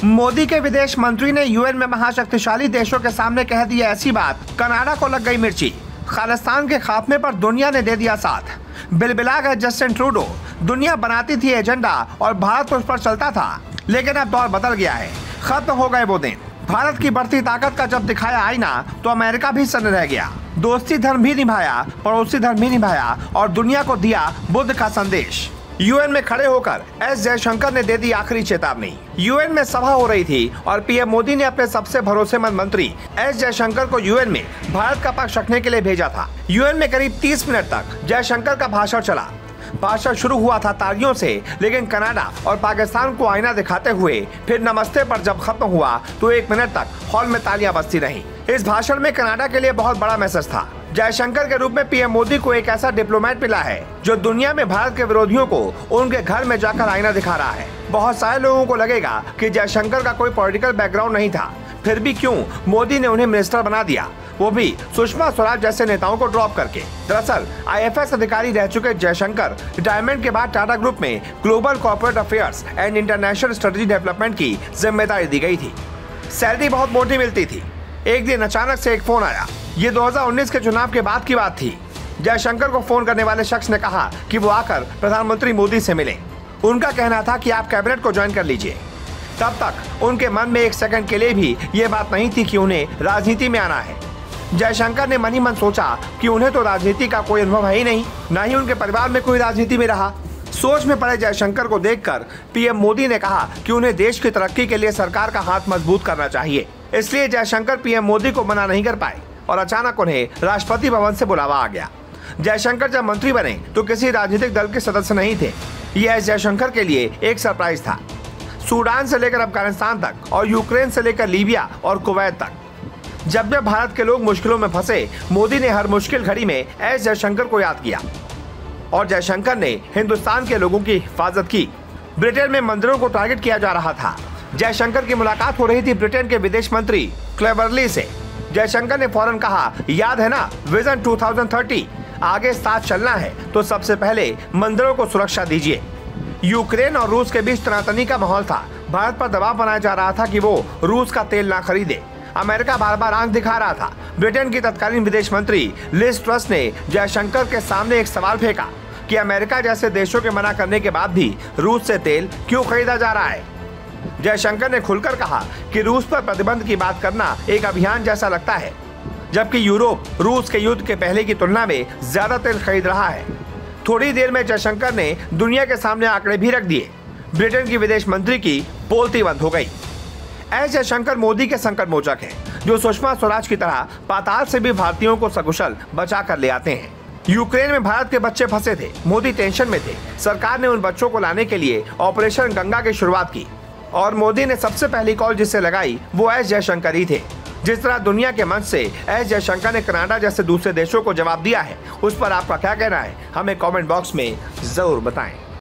मोदी के विदेश मंत्री ने यूएन में महाशक्तिशाली देशों के सामने कह दी ऐसी बात, कनाडा को लग गई मिर्ची। खालिस्तान के खात्मे पर दुनिया ने दे दिया साथ। बिलबिला गए जस्टिन ट्रूडो। दुनिया बनाती थी एजेंडा और भारत उस पर चलता था, लेकिन अब दौर बदल गया है। खत्म हो गए वो दिन। भारत की बढ़ती ताकत का जब दिखाया आईना तो अमेरिका भी सन्न रह गया। दोस्ती धर्म भी निभाया, पड़ोसी धर्म भी निभाया और दुनिया को दिया बुद्ध का संदेश। यूएन में खड़े होकर एस जयशंकर ने दे दी आखिरी चेतावनी। यूएन में सभा हो रही थी और पीएम मोदी ने अपने सबसे भरोसेमंद मंत्री एस जयशंकर को यूएन में भारत का पक्ष रखने के लिए भेजा था। यूएन में करीब 30 मिनट तक जयशंकर का भाषण चला। भाषण शुरू हुआ था तालियों से, लेकिन कनाडा और पाकिस्तान को आईना दिखाते हुए फिर नमस्ते पर जब खत्म हुआ तो 1 मिनट तक हॉल में तालियां बजती रहीं। इस भाषण में कनाडा के लिए बहुत बड़ा मैसेज था। जयशंकर के रूप में पीएम मोदी को एक ऐसा डिप्लोमेट मिला है जो दुनिया में भारत के विरोधियों को उनके घर में जाकर आईना दिखा रहा है। बहुत सारे लोगों को लगेगा कि जयशंकर का कोई पॉलिटिकल बैकग्राउंड नहीं था, फिर भी क्यों मोदी ने उन्हें मिनिस्टर बना दिया, वो भी सुषमा स्वराज जैसे नेताओं को ड्रॉप करके। दरअसल आईएफएस अधिकारी रह चुके जयशंकर रिटायरमेंट के बाद टाटा ग्रुप में global corporate affairs and international strategy development की जिम्मेदारी दी गई थी। सैलरी बहुत मोटी मिलती थी। एक दिन अचानक से एक फोन आया। ये 2019 के चुनाव के बाद की बात थी। जयशंकर को फोन करने वाले शख्स ने कहा कि वो आकर प्रधानमंत्री मोदी से मिले। उनका कहना था कि आप कैबिनेट को ज्वाइन कर लीजिए। तब तक उनके मन में एक सेकंड के लिए भी ये बात नहीं थी कि उन्हें राजनीति में आना है। जयशंकर ने मन ही मन सोचा कि उन्हें तो राजनीति का कोई अनुभव है ही नहीं, न ही उनके परिवार में कोई राजनीति में रहा। सोच में पड़े जयशंकर को देखकर पीएम मोदी ने कहा कि उन्हें देश की तरक्की के लिए सरकार का हाथ मजबूत करना चाहिए। इसलिए जयशंकर पीएम मोदी को मना नहीं कर पाए और अचानक उन्हें राष्ट्रपति भवन से बुलावा आ गया। जयशंकर जब मंत्री बने तो किसी राजनीतिक दल के सदस्य नहीं थे। यह जयशंकर के लिए एक सरप्राइज था। सूडान से लेकर अफगानिस्तान तक और यूक्रेन से लेकर लीबिया और कुवैत तक, जब जब भारत के लोग मुश्किलों में फंसे, मोदी ने हर मुश्किल घड़ी में एस जयशंकर को याद किया और जयशंकर ने हिंदुस्तान के लोगों की हिफाजत की। ब्रिटेन में मंदिरों को टारगेट किया जा रहा था। जयशंकर की मुलाकात हो रही थी ब्रिटेन के विदेश मंत्री क्लेवरली से। जयशंकर ने फौरन कहा, याद है ना विजन 2030, आगे साथ चलना है तो सबसे पहले मंदिरों को सुरक्षा दीजिए। यूक्रेन और रूस के बीच तनातनी का माहौल था। भारत पर दबाव बनाया जा रहा था कि वो रूस का तेल ना खरीदे। अमेरिका बार बार आंख दिखा रहा था। ब्रिटेन की तत्कालीन विदेश मंत्री लिज ट्रस ने जयशंकर के सामने एक सवाल फेंका कि अमेरिका जैसे देशों के मना करने के बाद भी रूस से तेल क्यों खरीदा जा रहा है। जयशंकर ने खुलकर कहा कि रूस पर प्रतिबंध की बात करना एक अभियान जैसा लगता है, जबकि यूरोप रूस के युद्ध के पहले की तुलना में ज्यादा तेल खरीद रहा है। थोड़ी देर में जयशंकर ने दुनिया के सामने आंकड़े भी रख दिए। ब्रिटेन की विदेश मंत्री की बोलती बंद हो गई। एस जयशंकर मोदी के संकट मोचक हैं, जो सुषमा स्वराज की तरह पाताल से भी भारतीयों को सकुशल बचा कर ले आते हैं। यूक्रेन में भारत के बच्चे फंसे थे। मोदी टेंशन में थे। सरकार ने उन बच्चों को लाने के लिए ऑपरेशन गंगा की शुरुआत की और मोदी ने सबसे पहली कॉल जिससे लगाई वो एस जयशंकर ही थे। जिस तरह दुनिया के मंच से एस जयशंकर ने कनाडा जैसे दूसरे देशों को जवाब दिया है, उस पर आपका क्या कहना है, हमें कमेंट बॉक्स में जरूर बताएं।